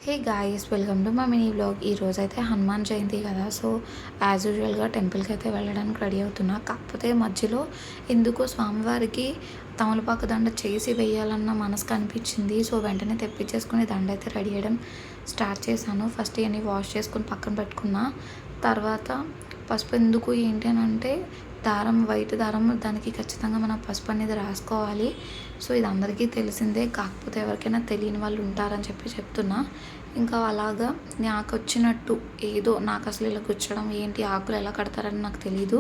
Hey guys, welcome to మా mini vlog. ఈరోజు అయితే హనుమాన్ జయంతి కదా. సో యాజ్ యూజువల్గా టెంపుల్కి అయితే వెళ్ళడానికి రెడీ అవుతున్నా. కాకపోతే మధ్యలో ఎందుకో స్వామివారికి తమలపాకు దండ చేసి వేయాలన్న మనసుకు అనిపించింది. సో వెంటనే తెప్పించేసుకుని దండ అయితే రెడీ చేయడం స్టార్ట్ చేశాను. ఫస్ట్ ఇవన్నీ వాష్ చేసుకుని పక్కన పెట్టుకున్నా. తర్వాత పసుపు ఎందుకు ఏంటి అని అంటే దారం, వైట్ దారం, దానికి ఖచ్చితంగా మనం పసుపు అనేది రాసుకోవాలి. సో ఇది అందరికీ తెలిసిందే, కాకపోతే ఎవరికైనా తెలియని వాళ్ళు ఉంటారని చెప్తున్నా. ఇంకా అలాగా నాకు వచ్చినట్టు ఏదో, నాకు అసలు ఇలా గుచ్చడం ఏంటి, ఆకులు ఎలా కడతారని నాకు తెలీదు.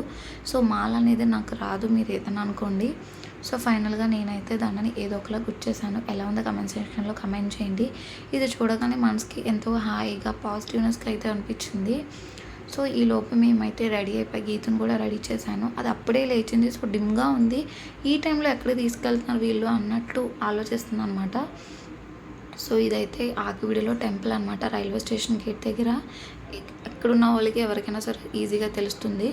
సో మాల అనేది నాకు రాదు, మీరు ఏదైనా అనుకోండి. సో ఫైనల్గా నేనైతే దాన్ని ఏదో ఒకలా గుచ్చేసాను. ఎలా ఉందో కమెంట్ సెక్షన్లో కమెంట్ చేయండి. ఇది చూడగానే మనసుకి ఎంతో హాయిగా పాజిటివ్నెస్గా అయితే అనిపించింది. సో ఈ లోపు మేమైతే రెడీ అయిపోయి గీతను కూడా రెడీ చేశాను. అది అప్పుడే లేచింది. సో డిమ్గా ఉంది, ఈ టైంలో ఎక్కడికి తీసుకెళ్తున్నారు వీళ్ళు అన్నట్లు ఆలోచిస్తుంది అనమాట. సో ఇదైతే ఆకివీడిలో టెంపుల్ అనమాట, రైల్వే స్టేషన్ గేట్ దగ్గర. ఎక్కడున్న వాళ్ళకి ఎవరికైనా సరే ఈజీగా తెలుస్తుంది.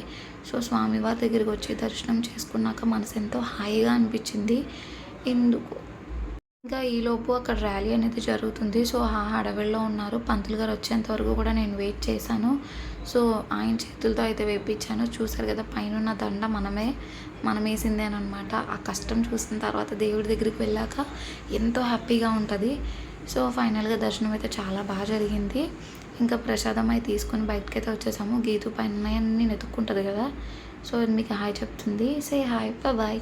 సో స్వామివారి దగ్గరికి వచ్చి దర్శనం చేసుకున్నాక మనసు ఎంతో హాయిగా అనిపించింది. ఎందుకు ఇంకా ఈలోపు అక్కడ ర్యాలీ అనేది జరుగుతుంది. సో ఆ హడావిడిలో ఉన్నారు. పంతులు గారు వచ్చేంత వరకు కూడా నేను వెయిట్ చేశాను. సో ఆయన చేతులతో అయితే వేయించాను. చూసారు కదా, పైన దండ మనం వేసిందే అనమాట. ఆ కష్టం చూసిన తర్వాత దేవుడి దగ్గరికి వెళ్ళాక ఎంతో హ్యాపీగా ఉంటుంది. సో ఫైనల్గా దర్శనం అయితే చాలా బాగా జరిగింది. ఇంకా ప్రసాదం అయితే తీసుకొని బయటకు అయితే వచ్చేసాము. గీతు పైన అన్నీ నెతుక్కుంటుంది కదా. సో మీకు హాయ్ చెప్తుంది. Say hi, bye.